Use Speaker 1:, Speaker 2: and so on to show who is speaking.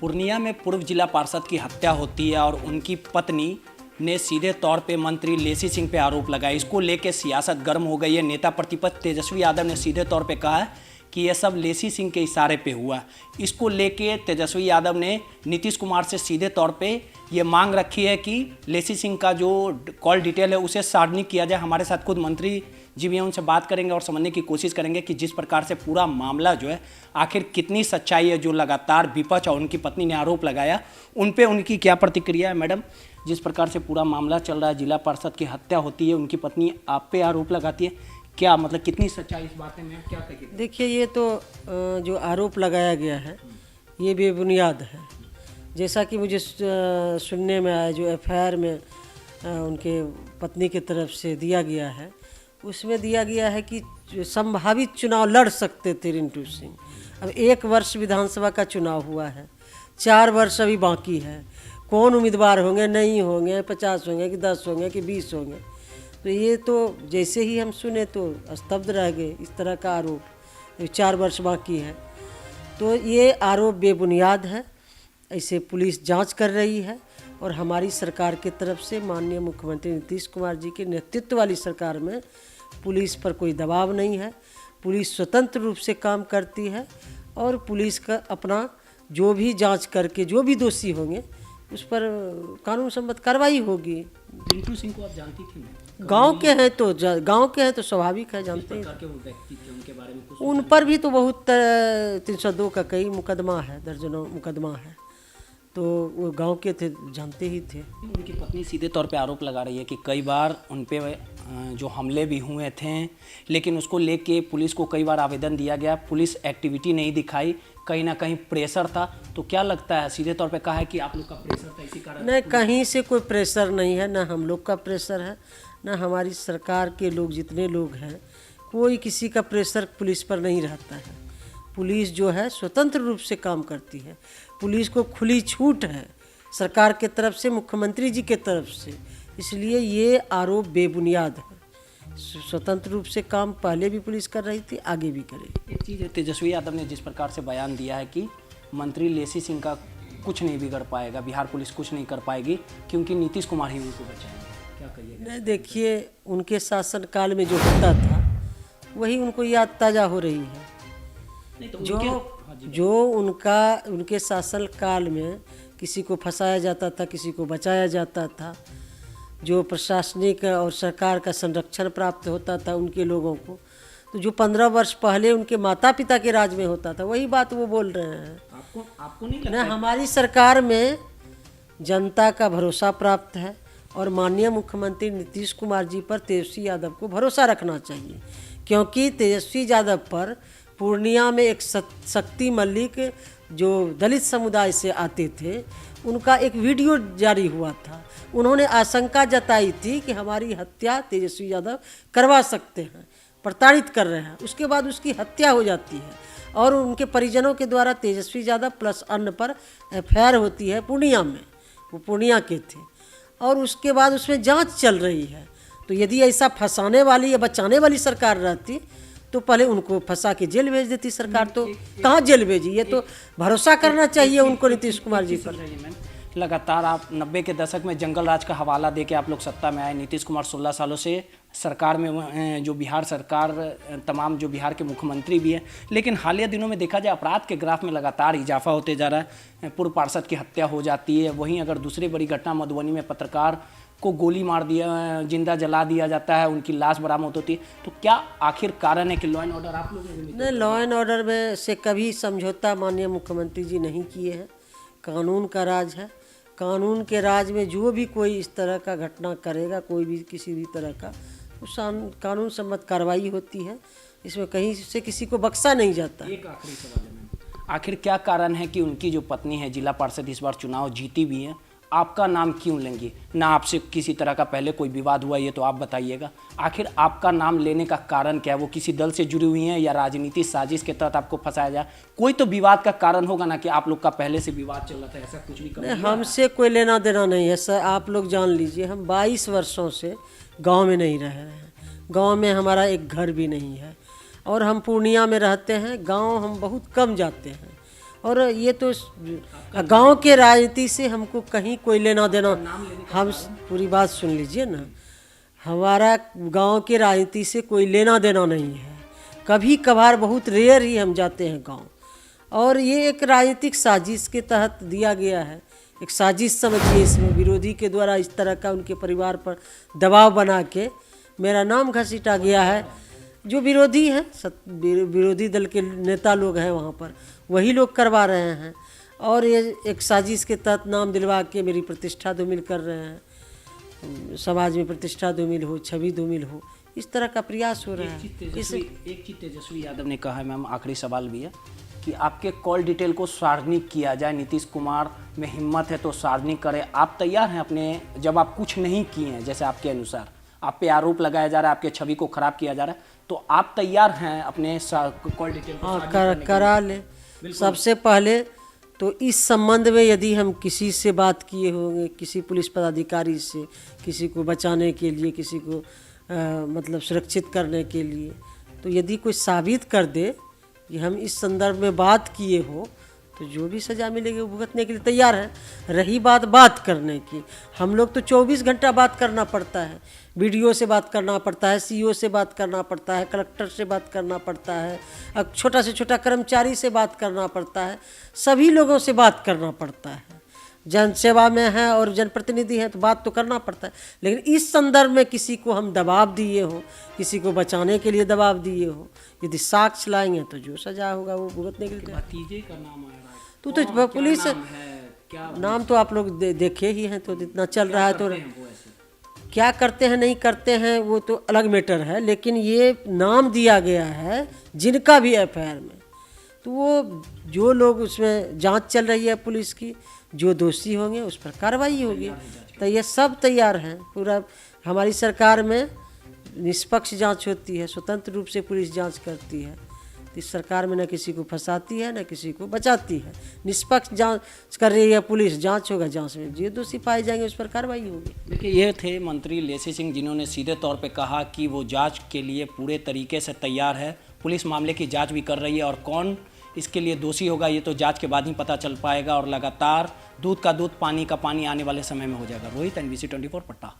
Speaker 1: पूर्णिया में पूर्व जिला पार्षद की हत्या होती है और उनकी पत्नी ने सीधे तौर पे मंत्री लेसी सिंह पे आरोप लगाया। इसको लेके सियासत गर्म हो गई है। नेता प्रतिपक्ष तेजस्वी यादव ने सीधे तौर पे कहा है कि यह सब लेसी सिंह के इशारे पे हुआ। इसको लेके तेजस्वी यादव ने नीतीश कुमार से सीधे तौर पे ये मांग रखी है कि लेसी सिंह का जो कॉल डिटेल है उसे सार्वजनिक किया जाए। हमारे साथ खुद मंत्री जी भी हैं, उनसे बात करेंगे और समझने की कोशिश करेंगे कि जिस प्रकार से पूरा मामला जो है आखिर कितनी सच्चाई है। जो लगातार विपक्ष और उनकी पत्नी ने आरोप लगाया उन पे उनकी क्या प्रतिक्रिया है। मैडम, जिस प्रकार से पूरा मामला चल रहा है, जिला पार्षद की हत्या होती है, उनकी पत्नी आप पे आरोप लगाती है, क्या मतलब कितनी सच्चाई इस बात में, क्या कहिए?
Speaker 2: देखिए, ये तो जो आरोप लगाया गया है ये बेबुनियाद है। जैसा कि मुझे सुनने में आया, जो एफआईआर में उनके पत्नी की तरफ से दिया गया है, उसमें दिया गया है कि संभावित चुनाव लड़ सकते थे रिंटू सिंह। अब 1 वर्ष विधानसभा का चुनाव हुआ है, 4 वर्ष अभी बाकी है। कौन उम्मीदवार होंगे, नहीं होंगे, 50 होंगे कि 10 होंगे कि 20 होंगे, तो ये तो जैसे ही हम सुने तो स्तब्ध रह गए। इस तरह का आरोप 4 वर्ष बाकी है, तो ये आरोप बेबुनियाद है। ऐसे पुलिस जांच कर रही है और हमारी सरकार की तरफ से माननीय मुख्यमंत्री नीतीश कुमार जी के नेतृत्व वाली सरकार में पुलिस पर कोई दबाव नहीं है। पुलिस स्वतंत्र रूप से काम करती है और पुलिस का अपना जो भी जांच करके जो भी दोषी होंगे उस पर कानून सम्मत कार्रवाई होगी।
Speaker 1: रिंटू सिंह को आप जानती थी?
Speaker 2: गांव के हैं तो स्वाभाविक है, जानते हैं।
Speaker 1: उनके बारे में कुछ
Speaker 2: उन पर भी तो बहुत 302 का कई मुकदमा है, दर्जनों मुकदमा है, तो वो गांव के थे, जानते ही थे।
Speaker 1: उनकी पत्नी सीधे तौर पे आरोप लगा रही है कि कई बार उन पे जो हमले भी हुए थे, लेकिन उसको लेके पुलिस को कई बार आवेदन दिया गया, पुलिस एक्टिविटी नहीं दिखाई, कहीं ना कहीं प्रेशर था। तो क्या लगता है, सीधे तौर पे कहा है कि आप लोग का प्रेशर था, इसी कारण?
Speaker 2: नहीं, कहीं से कोई प्रेशर नहीं है, ना हम लोग का प्रेशर है, ना हमारी सरकार के लोग जितने लोग हैं, कोई किसी का प्रेशर पुलिस पर नहीं रहता है। पुलिस जो है स्वतंत्र रूप से काम करती है। पुलिस को खुली छूट है सरकार के तरफ से, मुख्यमंत्री जी के तरफ से, इसलिए ये आरोप बेबुनियाद है। स्वतंत्र रूप से काम पहले भी पुलिस कर रही थी, आगे भी करेगी।
Speaker 1: एक चीज़ है, तेजस्वी यादव ने जिस प्रकार से बयान दिया है कि मंत्री लेसी सिंह का कुछ नहीं बिगड़ पाएगा, बिहार पुलिस कुछ नहीं कर पाएगी क्योंकि नीतीश कुमार ही उनको बचाएंगे, क्या कहिएगा?
Speaker 2: नहीं, देखिए, उनके शासनकाल में जो होता था वही उनको याद ताज़ा हो रही है। जो उनके शासन काल में किसी को फंसाया जाता था, किसी को बचाया जाता था, जो प्रशासनिक और सरकार का संरक्षण प्राप्त होता था उनके लोगों को, तो जो 15 वर्ष पहले उनके माता पिता के राज में होता था, वही बात वो बोल रहे हैं।
Speaker 1: आपको नहीं लगता?
Speaker 2: ना, हमारी सरकार में जनता का भरोसा प्राप्त है और माननीय मुख्यमंत्री नीतीश कुमार जी पर तेजस्वी यादव को भरोसा रखना चाहिए, क्योंकि तेजस्वी यादव पर पूर्णिया में एक शक्ति मल्लिक जो दलित समुदाय से आते थे, उनका एक वीडियो जारी हुआ था। उन्होंने आशंका जताई थी कि हमारी हत्या तेजस्वी यादव करवा सकते हैं, प्रताड़ित कर रहे हैं। उसके बाद उसकी हत्या हो जाती है और उनके परिजनों के द्वारा तेजस्वी यादव प्लस अन्य पर एफआईआर होती है पूर्णिया में। वो पूर्णिया के थे और उसके बाद उसमें जांच चल रही है। तो यदि ऐसा फंसाने वाली या बचाने वाली सरकार रहती तो पहले उनको फंसा के जेल भेज देती सरकार। तो कहाँ जेल भेजी? ये तो भरोसा करना चाहिए उनको नीतीश कुमार जी पर।
Speaker 1: लगातार आप 90 के दशक में जंगल राज का हवाला देके आप लोग सत्ता में आए। नीतीश कुमार 16 सालों से सरकार में, जो बिहार सरकार, तमाम जो बिहार के मुख्यमंत्री भी हैं, लेकिन हालिया दिनों में देखा जाए अपराध के ग्राफ में लगातार इजाफा होते जा रहा है। पूर्व पार्षद की हत्या हो जाती है, वहीं अगर दूसरी बड़ी घटना मधुबनी में पत्रकार को गोली मार दिया, जिंदा जला दिया जाता है, उनकी लाश बरामद होती है, तो क्या आखिर कारण है कि लॉ एंड ऑर्डर आप लोग
Speaker 2: नहीं, लॉ एंड ऑर्डर में से कभी समझौता माननीय मुख्यमंत्री जी नहीं किए हैं। कानून का राज है, कानून के राज में जो भी कोई इस तरह का घटना करेगा, कोई भी किसी भी तरह का, तो कानून सम्मत कार्रवाई होती है। इसमें कहीं से किसी को बख्शा नहीं जाता।
Speaker 1: एक आखिरी सवाल है, आखिर क्या कारण है कि उनकी जो पत्नी है जिला पार्षद, इस बार चुनाव जीती भी है, आपका नाम क्यों लेंगी? ना आपसे किसी तरह का पहले कोई विवाद हुआ, ये तो आप बताइएगा। आखिर आपका नाम लेने का कारण क्या है? वो किसी दल से जुड़ी हुई हैं या राजनीति साजिश के तहत आपको फंसाया जाए? कोई तो विवाद का कारण होगा ना, कि आप लोग का पहले से विवाद चल रहा था, ऐसा कुछ भी?
Speaker 2: नहीं, हमसे कोई लेना देना नहीं है सर। आप लोग जान लीजिए, हम 22 वर्षों से गांव में नहीं रह रहे हैं। गांव में हमारा एक घर भी नहीं है और हम पूर्णिया में रहते हैं। गांव हम बहुत कम जाते हैं और ये तो गांव के राजनीति से हमको कहीं कोई लेना देना, हम पूरी बात सुन लीजिए ना, हमारा गांव के राजनीति से कोई लेना देना नहीं है। कभी कभार बहुत रेयर ही हम जाते हैं गांव, और ये एक राजनीतिक साजिश के तहत दिया गया है। एक साजिश समझिए, इसमें विरोधी के द्वारा इस तरह का उनके परिवार पर दबाव बना के मेरा नाम घसीटा गया है। जो विरोधी हैं, विरोधी दल के नेता लोग हैं वहाँ पर, वही लोग करवा रहे हैं, और ये एक साजिश के तहत नाम दिलवा के मेरी प्रतिष्ठा धूमिल कर रहे हैं। समाज में प्रतिष्ठा धूमिल हो, छवि धूमिल हो, इस तरह का प्रयास हो रहा है।
Speaker 1: एक चीज तेजस्वी यादव ने कहा है, मैम आखिरी सवाल भी है, कि आपके कॉल डिटेल को सार्वजनिक किया जाए, नीतीश कुमार में हिम्मत है तो सार्वजनिक करें। आप तैयार हैं अपने, जब आप कुछ नहीं किए हैं, जैसे आपके अनुसार आप पे आरोप लगाया जा रहा है, आपके छवि को खराब किया जा रहा है, तो आप तैयार हैं अपने कॉल डिटेल को
Speaker 2: करा ले। सबसे पहले तो इस संबंध में यदि हम किसी से बात किए होंगे, किसी पुलिस पदाधिकारी से, किसी को बचाने के लिए, किसी को मतलब सुरक्षित करने के लिए, तो यदि कोई साबित कर दे कि हम इस संदर्भ में बात किए हो, तो जो भी सज़ा मिलेगी वो भुगतने के लिए तैयार है। रही बात करने की, हम लोग तो 24 घंटा बात करना पड़ता है, बीडीओ से बात करना पड़ता है, सीईओ से बात करना पड़ता है, कलेक्टर से बात करना पड़ता है, अब छोटा से छोटा कर्मचारी से बात करना पड़ता है, सभी लोगों से बात करना पड़ता है। जन सेवा में है और जनप्रतिनिधि हैं तो बात तो करना पड़ता है। लेकिन इस संदर्भ में किसी को हम दबाव दिए हो, किसी को बचाने के लिए दबाव दिए हो, यदि साक्ष्य लाएंगे तो जो सजा होगा वो भुगतने के लिए।
Speaker 1: भतीजे का नाम आया
Speaker 2: तो पुलिस नाम तो आप लोग देखे ही हैं, तो इतना चल रहा है, तो क्या करते हैं नहीं करते हैं वो तो अलग मैटर है। लेकिन ये नाम दिया गया है जिनका भी एफआईआर में, तो वो जो लोग, उसमें जांच चल रही है पुलिस की, जो दोषी होंगे उस पर कार्रवाई होगी। तो ये सब तैयार हैं। पूरा हमारी सरकार में निष्पक्ष जांच होती है, स्वतंत्र रूप से पुलिस जांच करती है। तो इस सरकार में न किसी को फंसाती है न किसी को बचाती है, निष्पक्ष जांच कर रही है पुलिस। जांच होगा, जांच में जो दोषी पाए जाएंगे उस पर कार्रवाई होगी।
Speaker 1: देखिए, ये थे मंत्री लेसी सिंह, जिन्होंने सीधे तौर पे कहा कि वो जांच के लिए पूरे तरीके से तैयार है। पुलिस मामले की जांच भी कर रही है, और कौन इसके लिए दोषी होगा ये तो जांच के बाद ही पता चल पाएगा, और लगातार दूध का दूध पानी का पानी आने वाले समय में हो जाएगा। रोहित, NBC 24 पटना।